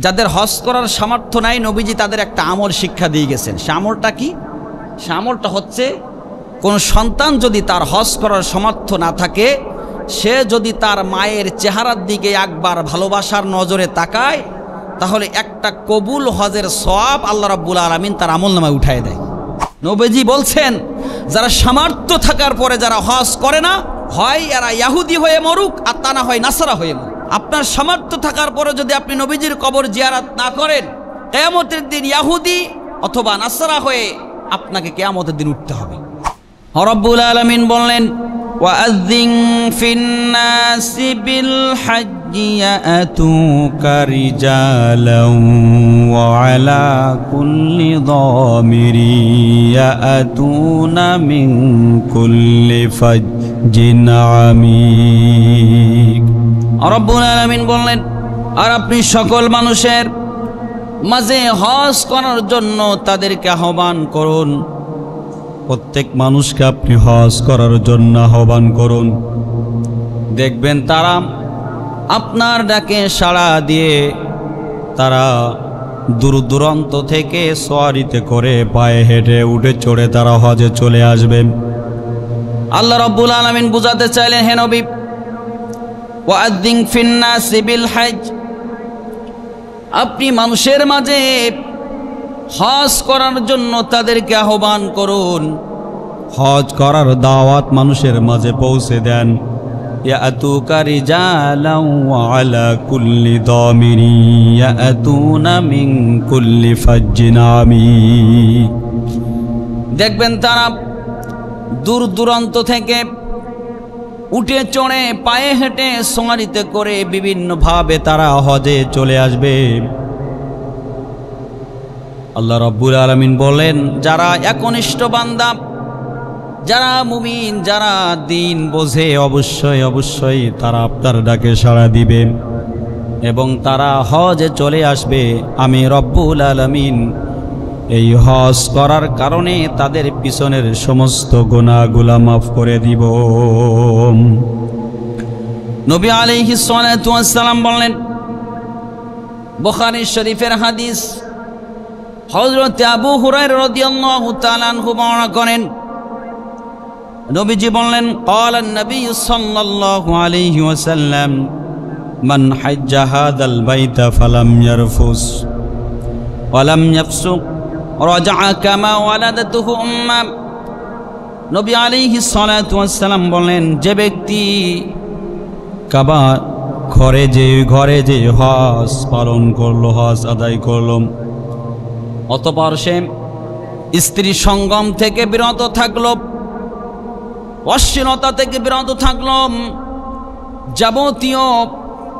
যাদের হজ করার সামর্থ্য নাই, নবীজি তাদের একটা আমল শিক্ষা দিয়ে গেছেন। সে আমলটা কি? সে আমলটা হচ্ছে, কোন সন্তান যদি তার হজ করার সামর্থ্য না থাকে, সে যদি তার মায়ের চেহারার দিকে একবার ভালোবাসার নজরে তাকায়, তাহলে একটা কবুল হজের সওয়াব আল্লাহ রাব্বুল আলামিন তার আমলনামায় উঠায় দেয়। নবীজি বলছেন, যারা সামর্থ্য থাকার পরে যারা হজ করে না, হয় এরা ইহুদি হয়ে মরুক, আর তা না হয় নাসারা হয়ে মরুক। আপনার সামর্থ্য থাকার পরে যদি আপনি নবীজির কবর জিয়ারত না করেন, কিয়ামতের দিন ইহুদি অথবা নাসারা হয়ে আপনাকে কিয়ামতের দিন উঠতে হবে। রব্বুল আলামিন বললেন, ওয়াআযিন ফিন-নাসি বিল-হাজ্জি ইয়াতুকা রিজালান ওয়া আলা কুল্লি দামিরি ইয়াতুনা মিন কুল্লি ফাজ্জিন আমিক। রব্বুল আলামিন বললেন, আর আপনি সকল মানুষের মাঝে হজ করার জন্য তাদেরকে আহ্বান করুন। প্রত্যেক মানুষকে আপনি হজ করার জন্য আহ্বান করুন। দেখবেন তারা আপনার ডাকে সাড়া দিয়ে তারা দূর দূরান্ত থেকে সওয়ারিতে করে পায়ে হেঁটে উঠে চড়ে তারা হজে চলে আসবেন। আল্লাহ রাব্বুল আলামিন বুঝাতে চাইলেন, হে নবী, ওয়াআযিন ফিন-নাসি বিল-হাজ্জ, আপনি মানুষের মাঝে হজ করার জন্য তাদেরকে আহ্বান করুন। হজ করার দাওয়াত মানুষের মাঝে পৌঁছে দেন। ইয়াতুকা রিজালান ওয়া আলা কুল্লি দামিরি ইয়াতুনা মিন কুল্লি ফাজ্জিন আমিক। দেখবেন তারা দূর দূরান্ত থেকে উঠে চড়ে পায়ে হেঁটে সওয়ারিতে করে বিভিন্নভাবে তারা হজে চলে আসবে। আল্লাহ রাব্বুল আলামিন বলেন, যারা একনিষ্ঠ বান্দা, যারা মুমিন, যারা দিন বোঝে, অবশ্যই অবশ্যই তারা আপনার ডাকে সাড়া দিবে এবং তারা হজে চলে আসবে। আমি রব্বুল আলামিন এই হজ করার কারণে তাদের পিছনের সমস্ত গুনাহগুলো মাফ করে দিব। নবী আলাইহিস সালাতু ওয়াস সালাম বললেন, বুখারী শরীফের হাদিস, হযরত আবু হুরায়রা রাদিয়াল্লাহু তাআলা আনহু বর্ণনা করেন, নবীজি বললেন, ক্বালা নবী সাল্লাল্লাহু আলাইহি ওয়াসাল্লাম, মান হাজ্জা হাযাল বাইতা ফালাম ইয়ারফুস ওয়া লাম ইয়াফসুক রাজআ কামা ওয়ালাদাতুহু উম্মা। নবী আলাইহিস সালাতু ওয়াস সালাম বলেন, যে ব্যক্তি কাবা ঘরে যে হজ পালন করলো, হজ আদায় করলো, অতঃপর সে স্ত্রী সঙ্গম থেকে বিরত থাকলো, অশ্লীলতা থেকে বিরত থাকলো, যাবতীয়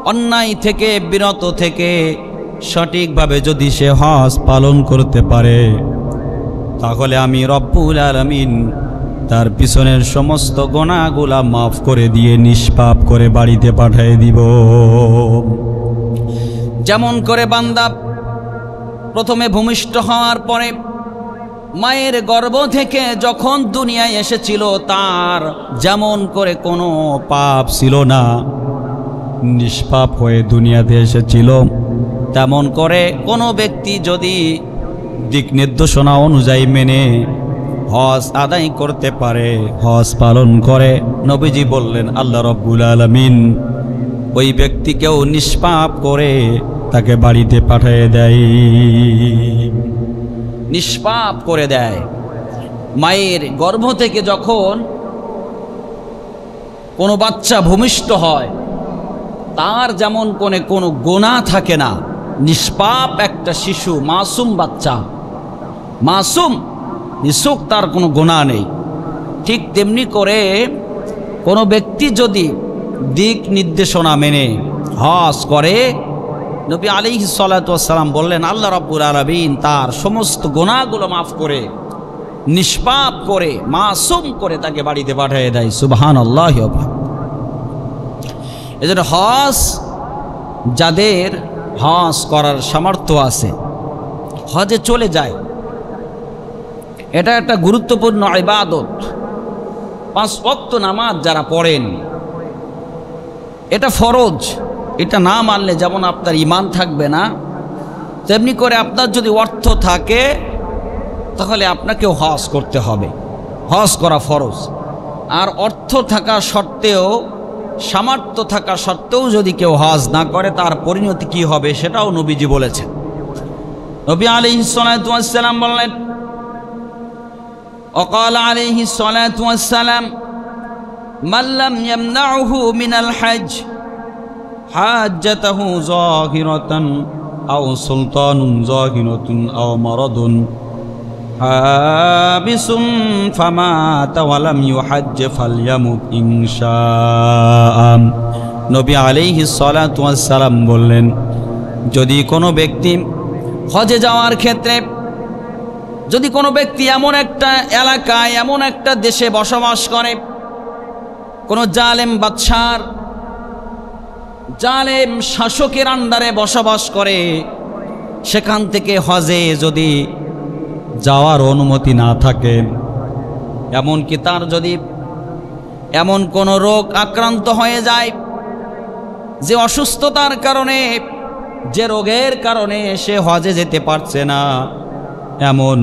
অন্যায় থেকে বিরত থেকে সঠিকভাবে যদি সে হজ পালন করতে পারে, তাহলে আমি রব্বুল আলামিন তার পিছনের সমস্ত গুনাহগুলা মাফ করে দিয়ে নিষ্পাপ করে বাড়িতে পাঠিয়ে দিব। যেমন করে বান্দা প্রথমে ভূমিষ্ঠ হওয়ার পরে মায়ের গর্ভ থেকে যখন দুনিয়ায় এসেছিল, তার যেমন করে কোনো পাপ ছিল না, নিষ্পাপ হয়ে দুনিয়াতে এসেছিল, তেমন করে কোনো ব্যক্তি যদি দিক নির্দেশনা অনুযায়ী মেনে হজ আদায় করতে পারে, হজ পালন করে, নবীজি বললেন আল্লাহ রাব্বুল আলামিন ওই ব্যক্তিকেও নিষ্পাপ করে তাকে বাড়িতে পাঠিয়ে দেয়, নিষ্পাপ করে দেয়। মায়ের গর্ভ থেকে যখন কোনো বাচ্চা ভূমিষ্ঠ হয়, তার যেমন কোনো গুনাহ থাকে না, নিষ্পাপ একটা শিশু, মাসুম বাচ্চা, মাসুম নিছক, তার কোনো গুনাহ নেই। ঠিক তেমনি করে কোনো ব্যক্তি যদি দিক নির্দেশনা মেনে হজ করে, নবী আলাইহিস সালাতু ওয়াস সালাম বললেন আল্লাহ রাব্বুল আলামিন তার সমস্ত গুনাহগুলো মাফ করে নিষ্পাপ করে মাসুম করে তাকে বাড়িতে পাঠিয়ে দেয়। সুবহানাল্লাহ। এজন্য হজ, যাদের হজ করার সামর্থ্য আছে, হজে চলে যায়। এটা একটা গুরুত্বপূর্ণ ইবাদত। 5 ওয়াক্ত নামাজ যারা পড়েন, এটা ফরজ। এটা না মানলে যেমন আপনার ঈমান থাকবে না, তেমনি করে আপনার যদি অর্থ থাকে তাহলে আপনাকেও হজ করতে হবে, হজ করা ফরজ। আর অর্থ থাকা সত্ত্বেও, সামর্থ্য থাকা সত্ত্বেও যদি কেউ হজ না করে তার পরিণতি কি হবে সেটাও নবীজি বলেছেন। নবী আলাইহিস সালাতু ওয়াস সালাম বললেন, وقال عليه الصلاة والسلام من لم يمنعه من الحج حاجته ظاهرة أو سلطان ظاهرة أو مرض حابس فمات ولم يحج فليمت إن شاء। নবী আলাইহিস সালাতু ওয়াস সালাম বললেন, যদি কোনো ব্যক্তি হজে যাওয়ার ক্ষেত্রে, যদি কোনো ব্যক্তি এমন একটা এলাকায়, এমন একটা দেশে বসবাস করে, কোনো জালেম বাদশার, জালেম শাসকের আন্ডারে বসবাস করে, সেখান থেকে হজে যদি যাওয়ার অনুমতি না থাকে, এমনকি তার যদি এমন কোনো রোগ আক্রান্ত হয়ে যায়, যে অসুস্থতার কারণে, যে রোগের কারণে সে হজে যেতে পারছে না, এমন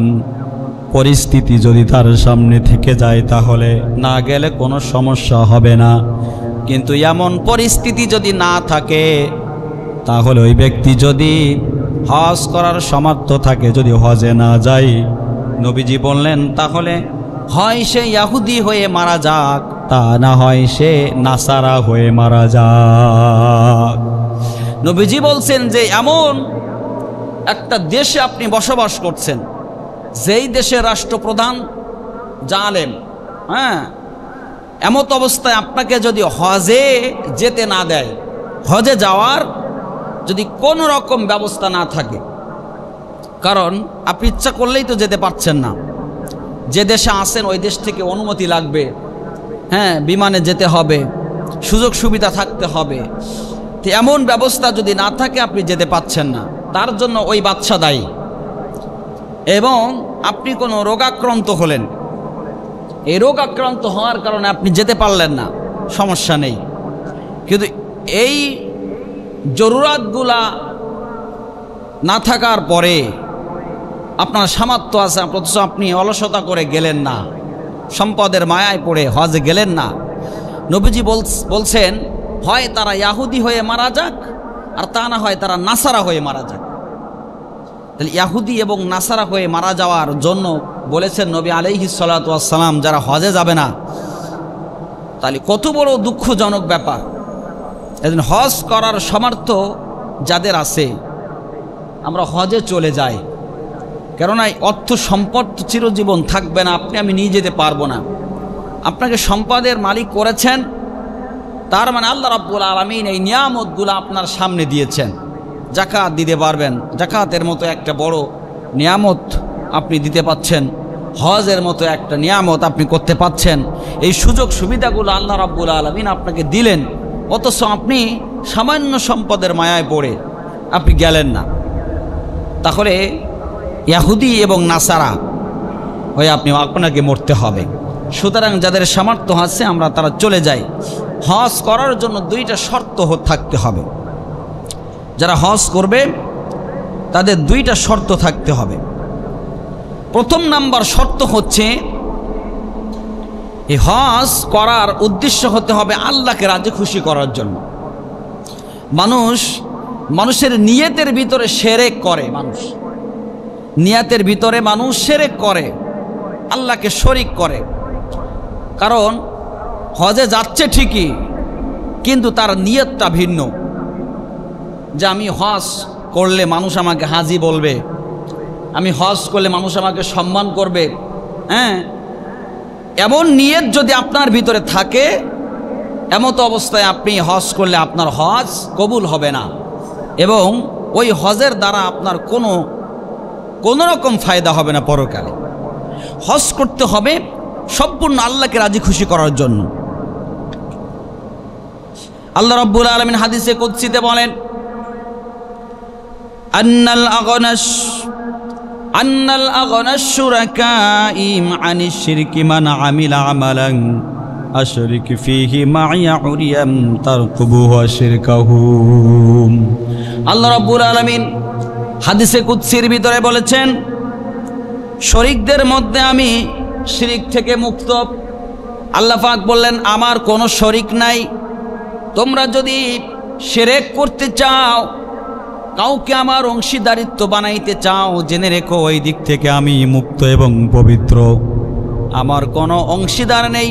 পরিস্থিতি যদি তার সামনে থেকে যায় তাহলে না গেলে কোনো সমস্যা হবে না। কিন্তু এমন পরিস্থিতি যদি না থাকে তাহলে ওই ব্যক্তি যদি হজ করার সামর্থ্য থাকে, যদি হজে না যায়, নবীজি বললেন তাহলে হয় সে ইহুদি হয়ে মারা যাক, তা না হয় সে নাসারা হয়ে মারা যাক। নবীজি বলছেন যে এমন একটা দেশে আপনি বসবাস করছেন, যেই দেশের রাষ্ট্রপ্রধান জালেম, এমত অবস্থায় আপনাকে যদি হজে যেতে না দেয়, হজে যাওয়ার যদি কোনো রকম ব্যবস্থা না থাকে, কারণ আপনি ইচ্ছা করলেই তো যেতে পারছেন না, যে দেশে আসেন ওই দেশ থেকে অনুমতি লাগবে, বিমানে যেতে হবে, সুযোগ সুবিধা থাকতে হবে। তো এমন ব্যবস্থা যদি না থাকে আপনি যেতে পাচ্ছেন না, তার জন্য ওই বাদশা দায়ী। এবং আপনি কোনো রোগাক্রান্ত হলেন, এই রোগ আক্রান্ত হওয়ার কারণে আপনি যেতে পারলেন না, সমস্যা নেই। কিন্তু এই জরুরাতগুলা না থাকার পরে আপনার সামর্থ্য আছে, অথচ আপনি অলসতা করে গেলেন না, সম্পদের মায়ায় পড়ে হজে গেলেন না, নবীজি বলছেন হয় তারা ইহুদি হয়ে মারা যাক, আর তা না হয় তারা নাসারা হয়ে মারা যাক। তাহলে ইহুদি এবং নাসারা হয়ে মারা যাওয়ার জন্য বলেছেন নবী আলাইহিস সালাতু ওয়াস সালাম, যারা হজে যাবে না, তাহলে কত বড় দুঃখজনক ব্যাপার। এজন্য হজ করার সামর্থ্য যাদের আছে আমরা হজে চলে যাই, কেননা অর্থ সম্পদ চিরজীবন থাকবে না, আপনি আমি নিয়ে যেতে পারবো না। আপনাকে সম্পদের মালিক করেছেন, তার মানে আল্লাহ রাব্বুল আলামিন এই নিয়ামতগুলো আপনার সামনে দিয়েছেন। যাকাত দিতে পারবেন, যাকাতের মতো একটা বড় নিয়ামত আপনি দিতে পাচ্ছেন, হজের মতো একটা নিয়ামত আপনি করতে পাচ্ছেন। এই সুযোগ সুবিধাগুলো আল্লাহ রাব্বুল আলামিন আপনাকে দিলেন, অথচ আপনি সামান্য সম্পদের মায়ায় পড়ে আপনি গেলেন না। তাহলে ইহুদি এবং নাসারা হয়ে আপনাকে মরতে হবে। সুতরাং যাদের সামর্থ্য আছে আমরা তারা চলে যাই। হজ করার জন্য দুইটা শর্ত থাকতে হবে। যারা হজ করবে তাদের দুইটা শর্ত থাকতে হবে। প্রথম নাম্বার শর্ত হচ্ছে, এই হজ করার উদ্দেশ্য হতে হবে আল্লাহকে রাজি খুশি করার জন্য। মানুষের নিয়তের ভিতরে শিরক করে, নিয়তের ভিতরে মানুষ শিরক করে, আল্লাহকে শরীক করে। কারণ হজে যাচ্ছে ঠিকই, কিন্তু তার নিয়তটা ভিন্ন, যে আমি হজ করলে মানুষ আমাকে হাজি বলবে, আমি হজ করলে মানুষ আমাকে সম্মান করবে। এমন নিয়ত যদি আপনার ভিতরে থাকে, এমত অবস্থায় আপনি হজ করলে আপনার হজ কবুল হবে না, এবং ওই হজের দ্বারা আপনার কোনো রকম ফায়দা হবে না পরকালে। হজ করতে হবে সম্পূর্ণ আল্লাহকে রাজি খুশি করার জন্য। আল্লাহ রাব্বুল আলামিন হাদিসে কুদসিতে বলেন, আন্নাল আগনাশ শুরাকাই আনিশ শিরকি মান আমিলা আমালান আশরিক ফীহি মা'ইয়া উরিয়াম তারকুবুহু শিরকাহু। আল্লাহ রাব্বুল আলামিন হাদিসে কুদসির ভিতরে বলেছেন, শরীকদের মধ্যে আমি শিরিক থেকে মুক্ত। আল্লাহ পাক বললেন, আমার কোনো শরীক নাই। তোমরা যদি শিরক করতে চাও, কাউকে আমার অংশীদারিত্ব বানাইতে চাও, জেনে রেখো ওই দিক থেকে আমি মুক্ত এবং পবিত্র। আমার কোনো অংশীদার নেই,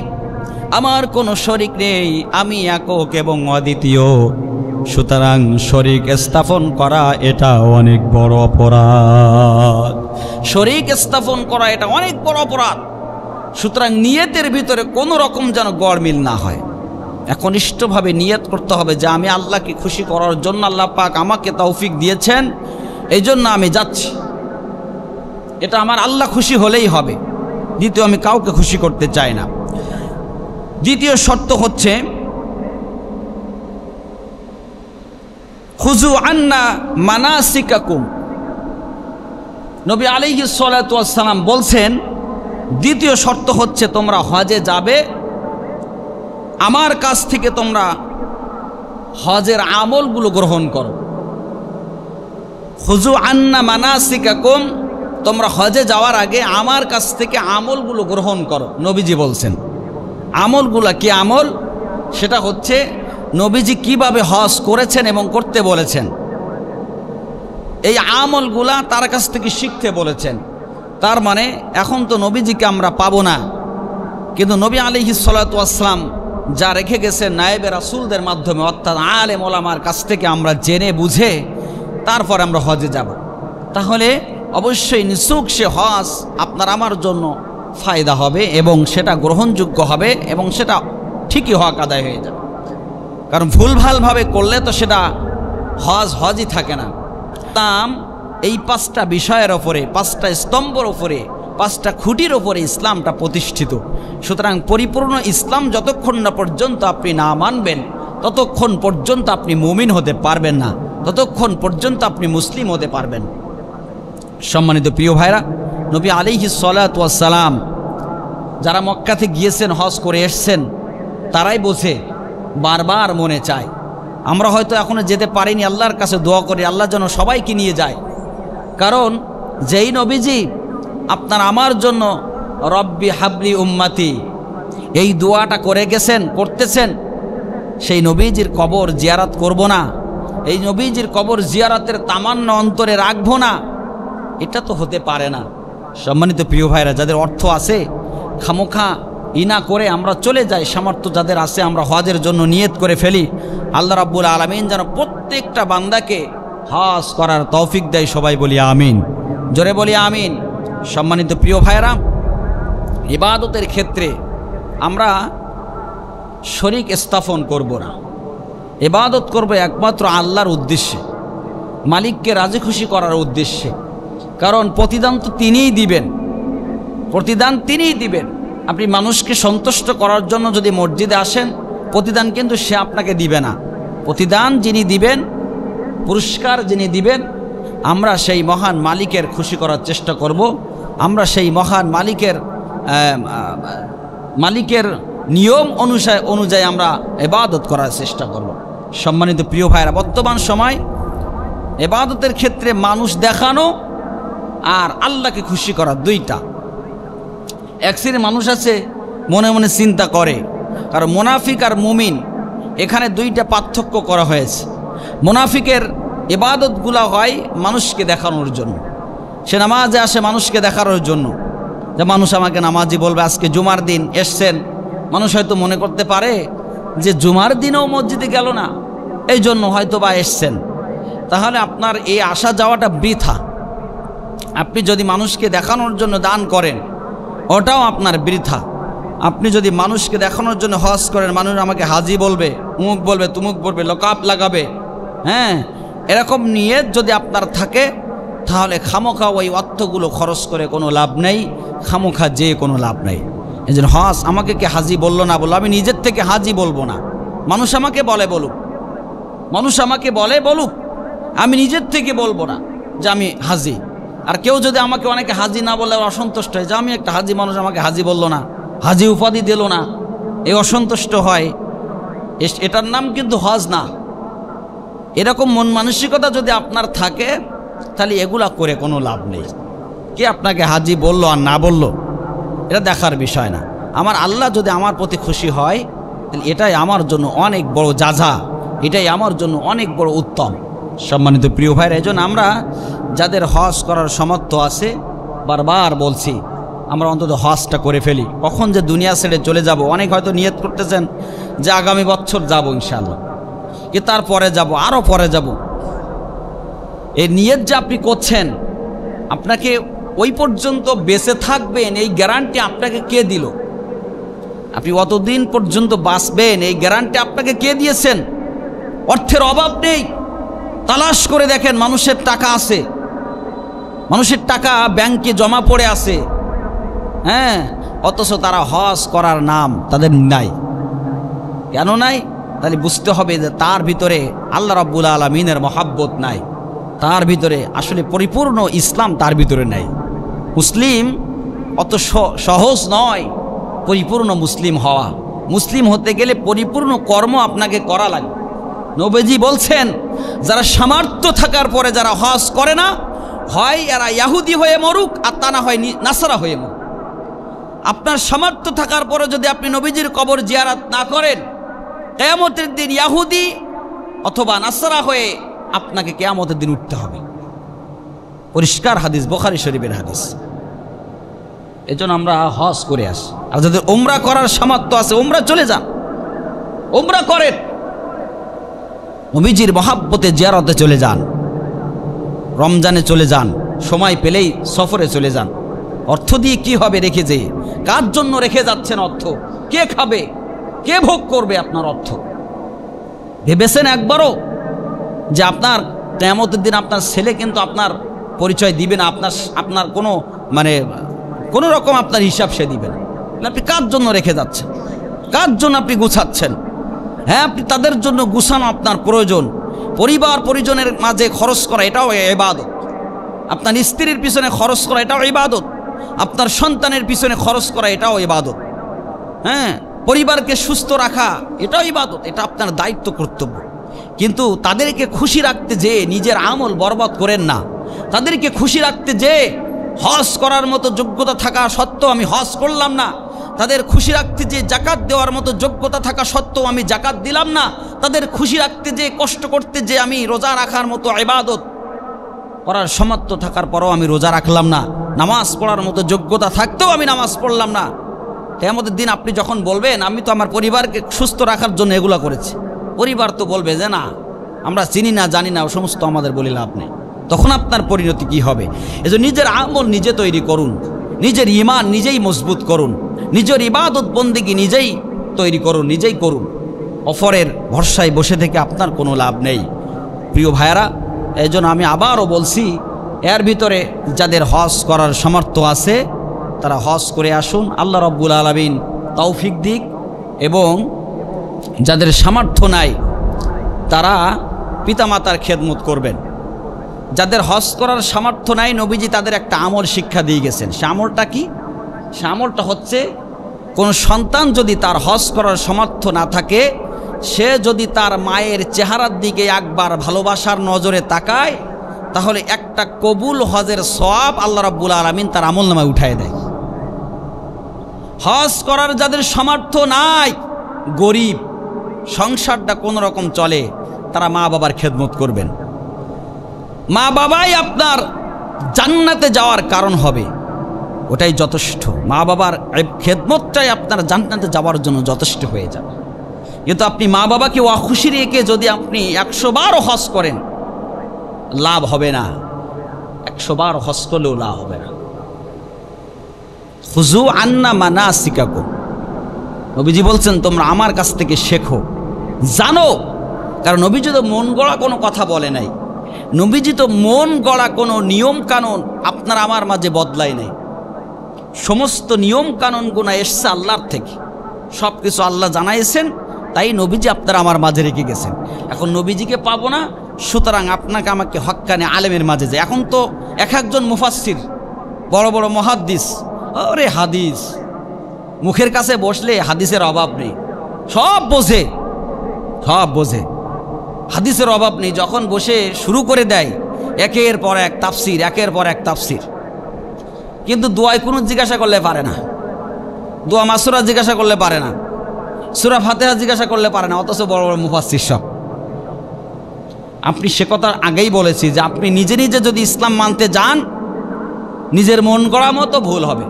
আমার কোনো শরীক নেই, আমি একক এবং অদ্বিতীয়। সুতরাং শরীক স্থাপন করা এটা অনেক বড় অপরাধ। শরীক স্থাপন করা এটা অনেক বড় অপরাধ। সুতরাং নিয়তের ভিতরে কোনো রকম যেন গড়মিল না হয়। একনিষ্ঠভাবে নিয়ত করতে হবে যে আমি আল্লাহকে খুশি করার জন্য আল্লাহ পাক আমাকে তৌফিক দিয়েছেন, এই জন্য আমি যাচ্ছি। এটা আমার আল্লাহ খুশি হলেই হবে। দ্বিতীয়, আমি কাউকে খুশি করতে চাই না। দ্বিতীয় শর্ত হচ্ছে খুযু আন্না মানাসিকাকুম। নবী আলাইহিস সালাতু ওয়াস সালাম বলছেন, দ্বিতীয় শর্ত হচ্ছে তোমরা হজে যাবে, আমার কাছ থেকে তোমরা হজের আমলগুলো গ্রহণ করো। খুযু আন্না মানাসিকাকুম, তোমরা হজে যাওয়ার আগে আমার কাছ থেকে আমলগুলো গ্রহণ করো। নবীজি বলছেন আমলগুলা কি আমল? সেটা হচ্ছে নবীজি কিভাবে হজ করেছেন এবং করতে বলেছেন, এই আমলগুলা তার কাছ থেকে শিখতে বলেছেন। তার মানে এখন তো নবীজিকে আমরা পাবো না, কিন্তু নবী আলাইহিস সালাতু ওয়াস সালাম যা রেখে গেছেন নায়েবে রাসূলদের মাধ্যমে, অর্থাৎ আলেম ওলামার কাছ থেকে আমরা জেনে বুঝে তারপর আমরা হজে যাব। তাহলে অবশ্যই নিছক সে হজ আপনার আমার জন্য ফায়দা হবে এবং সেটা গ্রহণযোগ্য হবে এবং সেটা ঠিকই হক আদায় হয়ে যাবে। কারণ ভুলভালভাবে করলে তো সেটা হজই থাকে না। তাম এই পাঁচটা বিষয়ের ওপরে, পাঁচটা স্তম্ভের ওপরে, পাঁচটা খুঁটির ওপরে ইসলামটা প্রতিষ্ঠিত। সুতরাং পরিপূর্ণ ইসলাম যতক্ষণ না পর্যন্ত আপনি না মানবেন, ততক্ষণ পর্যন্ত আপনি মুমিন হতে পারবেন না, ততক্ষণ পর্যন্ত আপনি মুসলিম হতে পারবেন। সম্মানিত প্রিয় ভাইরা, নবী আলাইহিস সালাতু ওয়াস সালাম যারা মক্কাতে গিয়েছেন, হজ করে এসছেন, তারাই বোঝে, বারবার মনে চায়। আমরা হয়তো এখনো যেতে পারিনি, আল্লাহর কাছে দোয়া করি আল্লাহ যেন সবাইকে নিয়ে যায়। কারণ যেই নবীজি আপনার আমার জন্য রব্বি হাবলি উম্মতি এই দোয়াটা করে গেছেন, করতেছেন, সেই নবীজির কবর জিয়ারত করব না, এই নবীজির কবর জিয়ারতের তামান্না অন্তরে রাখবো না, এটা তো হতে পারে না। সম্মানিত প্রিয় ভাইরা, যাদের অর্থ আছে খামোখা ইনা করে আমরা চলে যাই, সামর্থ্য যাদের আছে আমরা হজের জন্য নিয়ত করে ফেলি। আল্লাহ রাব্বুল আলামিন যেন প্রত্যেকটা বান্দাকে হজ করার তৌফিক দেয়। সবাই বলি আমিন, জোরে বলি আমিন। সম্মানিত প্রিয় ভাইরা, ইবাদতের ক্ষেত্রে আমরা শরীক স্থাপন করব না, ইবাদত করব একমাত্র আল্লাহর উদ্দেশ্যে, মালিককে রাজি খুশি করার উদ্দেশ্যে। কারণ প্রতিদান তো তিনিই দিবেন, প্রতিদান তিনিই দিবেন। আপনি মানুষকে সন্তুষ্ট করার জন্য যদি মসজিদে আসেন, প্রতিদান কিন্তু সে আপনাকে দিবে না। প্রতিদান যিনি দিবেন, পুরস্কার যিনি দিবেন, আমরা সেই মহান মালিকের খুশি করার চেষ্টা করব। আমরা সেই মহান মালিকের নিয়ম অনুযায়ী আমরা ইবাদত করার চেষ্টা করব। সম্মানিত প্রিয় ভাইরা, বর্তমান সময় ইবাদতের ক্ষেত্রে মানুষ দেখানো আর আল্লাহকে খুশি করা দুইটা। এক শ্রেণীর মানুষ আছে মনে মনে চিন্তা করে, কারণ মুনাফিক আর মুমিন এখানে দুইটা পার্থক্য করা হয়েছে। মুনাফিকের ইবাদতগুলো হয় মানুষকে দেখানোর জন্য, সে নামাজে আসে মানুষকে দেখানোর জন্য, যে মানুষ আমাকে নামাজি বলবে। আজকে জুমার দিন এসছেন, মানুষ হয়তো মনে করতে পারে যে জুমার দিনেও মসজিদে গেল না, এই জন্য হয়তো বা এসছেন। তাহলে আপনার এই আসা যাওয়াটা বৃথা। আপনি যদি মানুষকে দেখানোর জন্য দান করেন, ওটাও আপনার বৃথা। আপনি যদি মানুষকে দেখানোর জন্য হজ করেন, মানুষ আমাকে হাজি বলবে, উমুক বলবে, তুমুক বলবে, লকাপ লাগাবে, হ্যাঁ, এরকম নিয়ত যদি আপনার থাকে, তাহলে খামোখা ওই অর্থগুলো খরচ করে কোনো লাভ নেই, খামোখা যে কোনো লাভ নেই। এই জন্য হজ আমাকে কে হাজি বললো না বললো, আমি নিজের থেকে হাজি বলবো না। মানুষ আমাকে বলে বলুক, মানুষ আমাকে বলে বলুক, আমি নিজের থেকে বলবো না যে আমি হাজি। আর কেউ যদি আমাকে অনেকে হাজি না বলে অসন্তুষ্ট হয়, যে আমি একটা হাজি, মানুষ আমাকে হাজি বললো না, হাজি উপাধি দিল না, এই অসন্তুষ্ট হয়, এটার নাম কিন্তু হজ না। এরকম মন মানসিকতা যদি আপনার থাকে, তাহলে এগুলা করে কোনো লাভ নেই। কে আপনাকে হাজি বলল আর না বলল এটা দেখার বিষয় না। আমার আল্লাহ যদি আমার প্রতি খুশি হয় তাহলে এটাই আমার জন্য অনেক বড় যাজা, এটাই আমার জন্য অনেক বড় উত্তম। সম্মানিত প্রিয় ভাইরা, এজন্য আমরা যাদের হজ করার সামর্থ্য আছে, বারবার বলছি আমরা অন্তত হজটা করে ফেলি। কখন যে দুনিয়া ছেড়ে চলে যাব, অনেক হয়তো নিয়ত করতেছেন যে আগামী বছর যাব ইনশাআল্লাহ, কি তারপরে যাব, আরও পরে যাব। এই নিয়ত যে আপনি করছেন, আপনাকে ওই পর্যন্ত বেঁচে থাকবেন এই গ্যারান্টি আপনাকে কে দিল? আপনি অতদিন পর্যন্ত বাঁচবেন এই গ্যারান্টি আপনাকে কে দিয়েছেন? অর্থের অভাব নেই, তালাশ করে দেখেন মানুষের টাকা আছে, মানুষের টাকা ব্যাংকে জমা পড়ে আছে, হ্যাঁ, অথচ তারা হজ করার নাম তাদের নাই। কেন নাই? তাহলে বুঝতে হবে যে তার ভিতরে আল্লাহ রাব্বুল আলামিনের মহাব্বত নাই, তার ভিতরে আসলে পরিপূর্ণ ইসলাম তার ভিতরে নাই। মুসলিম অত সহজ নয় পরিপূর্ণ মুসলিম হওয়া। মুসলিম হতে গেলে পরিপূর্ণ কর্ম আপনাকে করা লাগবে। নবীজি বলছেন, যারা সামর্থ্য থাকার পরে যারা হজ করে না, হয় এরা ইহুদি হয়ে মরুক আর তা না হয় নাসারা হয়ে মরুক। আপনার সামর্থ্য থাকার পরে যদি আপনি নবীজির কবর জিয়ারত না করেন, কিয়ামতের দিন ইহুদি অথবা নাসারা হয়ে আপনাকে কিয়ামতের দিন উঠতে হবে। পরিষ্কার হাদিস, বুখারী শরীফের হাদিস। এজন্য আমরা হজ করে আসি। আর যাদের উমরা করার সামর্থ্য আছে, উমরা চলে যান, উমরা করেন, নবীজির মহাব্বতে জিয়ারতে চলে যান, রমজানে চলে যান, সময় পেলেই সফরে চলে যান। অর্থ দিয়ে কি হবে রেখে, যে কার জন্য রেখে যাচ্ছেন অর্থ? কে খাবে, কে ভোগ করবে আপনার অর্থ? ভেবেছেন একবারও যে আপনার কিয়ামতের দিন আপনার ছেলে কিন্তু আপনার পরিচয় দিবে না, আপনার কোনো কোনো রকম আপনার হিসাব সে দিবে না। আপনি কার জন্য রেখে যাচ্ছেন? কার জন্য আপনি গুছাচ্ছেন? হ্যাঁ, আপনি তাদের জন্য গুছানো আপনার প্রয়োজন। পরিবার পরিজনের মাঝে খরচ করা এটাও ইবাদত। আপনার স্ত্রীর পিছনে খরচ করা এটাও ইবাদত। আপনার সন্তানের পিছনে খরচ করা এটাও ইবাদত। হ্যাঁ, পরিবারকে সুস্থ রাখা এটাও ইবাদত, এটা আপনার দায়িত্ব, কর্তব্য। কিন্তু তাদেরকে খুশি রাখতে যে নিজের আমল বরবাদ করেন না। তাদেরকে খুশি রাখতে যে হজ করার মতো যোগ্যতা থাকা সত্ত্বেও আমি হজ করলাম না, তাদের খুশি রাখতে যে জাকাত দেওয়ার মতো যোগ্যতা থাকা সত্ত্বেও আমি জাকাত দিলাম না, তাদের খুশি রাখতে যে কষ্ট করতে যে আমি রোজা রাখার মতো ইবাদত করার সামর্থ্য থাকার পরও আমি রোজা রাখলাম না, নামাজ পড়ার মতো যোগ্যতা থাকতেও আমি নামাজ পড়লাম না। কিয়ামতের দিন আপনি যখন বলবেন আমি তো আমার পরিবারকে সুস্থ রাখার জন্য এগুলা করেছি, পরিবার তো বলবে যে না, আমরা চিনি না, জানি না, ও সমস্ত আমাদের বলে লাভ নেই। তখন আপনার পরিণতি কি হবে? এজন্য নিজের আমল নিজে তৈরি করুন, নিজের ঈমান নিজেই মজবুত করুন, নিজের ইবাদত বন্দেগী নিজেই তৈরি করুন, নিজেই করুন। অফরের ভরসায় বসে থেকে আপনার কোনো লাভ নেই। প্রিয় ভাইয়ারা, এই জন্য আমি আবারও বলছি, এর ভিতরে যাদের হজ করার সামর্থ্য আছে তারা হজ করে আসুন। আল্লাহ রাব্বুল আলামিন তৌফিক দিক। এবং যাদের সামর্থ্য নাই তারা পিতামাতার খেদমত করবেন। যাদের হজ করার সামর্থ্য নাই, নবীজি তাদের একটা আমল শিক্ষা দিয়ে গেছেন। সে আমলটা কি? সে আমলটা হচ্ছে, কোন সন্তান যদি তার হজ করার সামর্থ্য না থাকে, সে যদি তার মায়ের চেহারার দিকে একবার ভালোবাসার নজরে তাকায়, তাহলে একটা কবুল হজের সওয়াব আল্লাহ রাব্বুল আলামিন তার আমলনামায় উঠায় দেয়। হজ করার যাদের সামর্থ্য নাই, গরিব, সংসারটা কোন রকম চলে, তারা মা বাবার খেদমত করবেন। মা বাবাই আপনার জান্নাতে যাওয়ার কারণ হবে, ওটাই যথেষ্ট। মা বাবার খেদমতটাই আপনার জান্নাতে যাওয়ার জন্য যথেষ্ট হয়ে যাবে। কিন্তু আপনি মা বাবাকে অখুশি রেখে যদি আপনি 100 বার হজ করেন, লাভ হবে না। 100 বার হজ করলেও লাভ হবে না। খুযু আন্না মানাসিকাকুম, নবীজি বলছেন তোমরা আমার কাছ থেকে শেখো, জানো। কারণ নবীজি তো মন গড়া কোনো কথা বলে নাই, নবীজি তো মন গড়া কোনো নিয়ম কানুন আপনার আমার মাঝে বদলায় নাই। সমস্ত নিয়ম কানুনগুলো এসছে আল্লাহর থেকে, সব কিছু আল্লাহ জানাইছেন, তাই নবীজি আপনারা আমার মাঝে রেখে গেছেন। এখন নবীজিকে পাবো না, সুতরাং আপনাকে আমাকে হক্কানে আলেমের মাঝে যায়। এখন তো এক একজন মুফাসসির, বড় বড় মুহাদ্দিস, আরে হাদিস মুখের কাছে বসলে হাদিসের অভাব নেই, সব বোঝে, সব বোঝে, হাদিসের অভাব নেই। যখন বসে শুরু করে দেয় একের পর এক তাফসির, একের পর এক তাফসির, কিন্তু দোয়ায় কোনো জিজ্ঞাসা করলে পারে না, দোয়া মাসুরা জিজ্ঞাসা করলে পারে না, সূরা ফাতিহা জিজ্ঞাসা করলে পারে না, অথচ বড় বড় মুফাসসির সব। আপনি সে কথা আগেই বলেছি যে আপনি নিজে নিজে যদি ইসলাম মানতে যান, নিজের মন গড়া মতো ভুল হবে।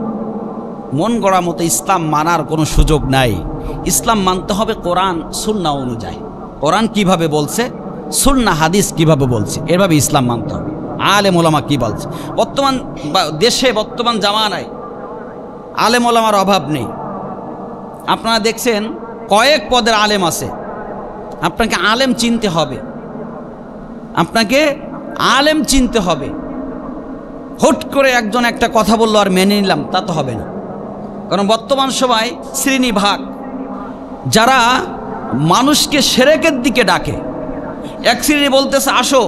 মন গড়া মতো ইসলাম মানার কোনো সুযোগ নাই। ইসলাম মানতে হবে কোরআন সুন্নাহ অনুযায়ী। কোরআন কিভাবে বলছে, সুন্নাহ হাদিস কিভাবে বলছে, এভাবে ইসলাম মানতে হবে। আলেম ওলামা কি বলছে, বর্তমান দেশে বর্তমান জামানায় আলেম ওলামার অভাব নেই। আপনারা দেখছেন কয়েক পদের আলেম আছে, আপনাকে আলেম চিনতে হবে, আপনাকে আলেম চিনতে হবে। হুট করে একজন একটা কথা বললো আর মেনে নিলাম, তা তো হবে না। কারণ বর্তমান সময় শ্রেণীভাগ, যারা মানুষকে শিরকের দিকে ডাকে। এক শ্রেণী বলতেছে আসো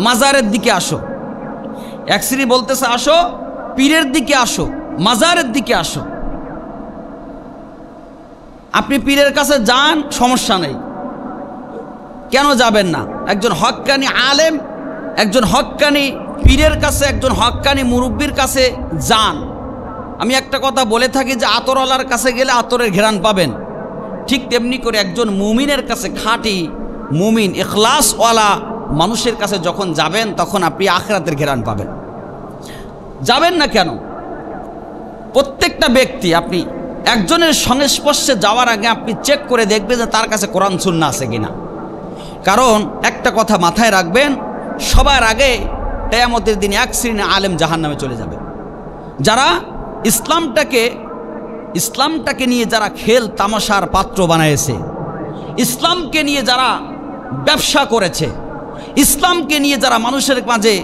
মাজারের দিকে আসো, এক শ্রেণী বলতেছে আসো পীরের দিকে আসো, মাজারের দিকে আসো। আপনি পীরের কাছে যান, সমস্যা নেই, কেন যাবেন না? একজন হক্কানি আলেম, একজন হক্কানি পীরের কাছে, একজন হক্কানি মুরব্বির কাছে যান। আমি একটা কথা বলে থাকি যে আতরওয়ালার কাছে গেলে আতরের ঘ্রাণ পাবেন, ঠিক তেমনি করে একজন মুমিনের কাছে, খাঁটি মুমিন ইখলাসওয়ালা মানুষের কাছে যখন যাবেন, তখন আপনি আখিরাতের ঘ্রাণ পাবেন। যাবেন না কেন? প্রত্যেকটা ব্যক্তি, আপনি একজনের সংস্পর্শে যাওয়ার আগে আপনি চেক করে দেখবেন যে তার কাছে কোরআন সুন্নাহ আছে কিনা। কারণ একটা কথা মাথায় রাখবেন, সবার আগে কিয়ামতের দিন এক শ্রেণী আলেম জাহান্নামে চলে যাবে। যারা ইসলামটাকে নিয়ে যারা খেল তামাশার পাত্র বানায়েছে, ইসলামকে নিয়ে যারা ব্যবসা করেছে, ইসলামকে নিয়ে যারা মানুষের মাঝে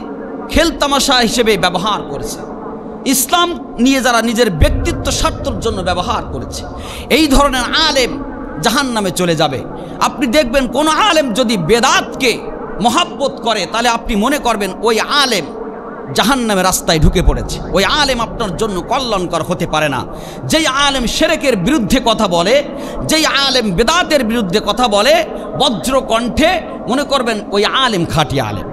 খেল তামাশা হিসেবে ব্যবহার করেছে, ইসলাম নিয়ে যারা নিজের ব্যক্তিত্ব স্বার্থের জন্য ব্যবহার করেছে, এই ধরনের আলেম জাহান্নামে চলে যাবে। আপনি দেখবেন কোন আলেম যদি বেদাতকে মহাব্বত করে, তাহলে আপনি মনে করবেন ওই আলেম জাহান্নামের রাস্তায় ঢুকে পড়েছে, ওই আলেম আপনার জন্য কল্যাণকর হতে পারে না। যেই আলেম শিরকের বিরুদ্ধে কথা বলে, যেই আলেম বেদাতের বিরুদ্ধে কথা বলে বজ্র কণ্ঠে, মনে করবেন ওই আলেম খাঁটি আলেম।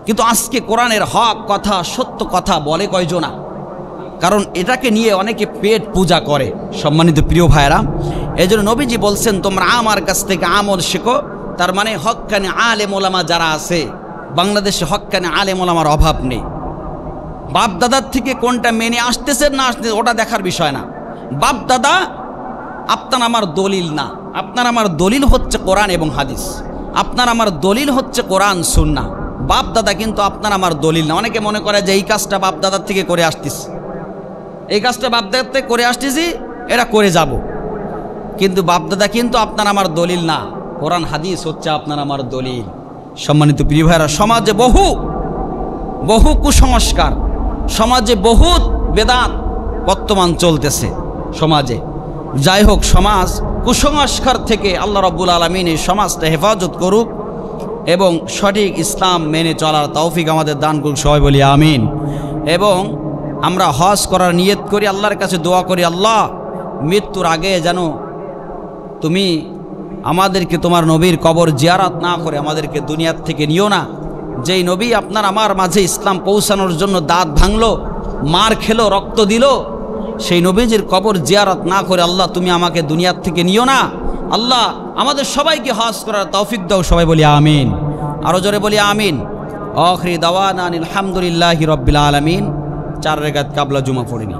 কিন্তু আজকে কোরআনের হক কথা, সত্য কথা বলে কয়জনা? কারণ এটাকে নিয়ে অনেকে পেট পূজা করে। সম্মানিত প্রিয় ভাইয়েরা, এই জন্য নবীজি বলছেন তোমরা আমার কাছ থেকে আমল শেখো। তার মানে হক্কানি আলেম ওলামা যারা আছে, বাংলাদেশে হক্কানি আলেম ওলামার অভাব নেই। বাপ দাদার থেকে কোনটা মেনে আসতেছে না আসতেছে ওটা দেখার বিষয় না। বাপ দাদা আপনার আমার দলিল না, আপনার আমার দলিল হচ্ছে কোরআন এবং হাদিস, আপনার আমার দলিল হচ্ছে কোরআন সুন্নাহ। বাপ দাদা কিন্তু আপনার আমার দলিল না। অনেকে মনে করে যে এই কাজটা বাপ দাদার থেকে করে আসতেছি, এই কাজটা বাপ দাদার থেকে করে আসতেছি, এটা করে যাব, কিন্তু বাপ দাদা কিন্তু আপনার আমার দলিল না। কোরআন হাদিস হচ্ছে আপনার আমার দলিল। সম্মানিত প্রিয় ভাইরা, সমাজে বহু কুসংস্কার, সমাজে বহুত বেদাত বর্তমান চলতেছে সমাজে। যাই হোক, সমাজ কুসংস্কার থেকে আল্লাহ রাব্বুল আলামিন এই সমাজটা হেফাজত করুক এবং সঠিক ইসলাম মেনে চলার তৌফিক আমাদের দান করুক, সবাই বলি আমিন। এবং আমরা হজ করার নিয়ত করি, আল্লাহর কাছে দোয়া করি, আল্লাহ মৃত্যুর আগে যেন তুমি আমাদেরকে তোমার নবীর কবর জিয়ারত না করে আমাদেরকে দুনিয়ার থেকে নিও না। যেই নবী আপনার আমার মাঝে ইসলাম পৌঁছানোর জন্য দাঁত ভাঙলো, মার খেলো, রক্ত দিল, সেই নবীজির কবর জিয়ারত না করে আল্লাহ তুমি আমাকে দুনিয়ার থেকে নিও না। আল্লাহ আমাদের সবাইকে হজ করার তৌফিক দাও, সবাই বলি আমিন। আরো জোরে বলি আমিন। আখিরি দাওয়ানা আলহামদুলিল্লাহি রাব্বিল আলামিন। 4 রাকাত কাবলা জুমা পড়িনি।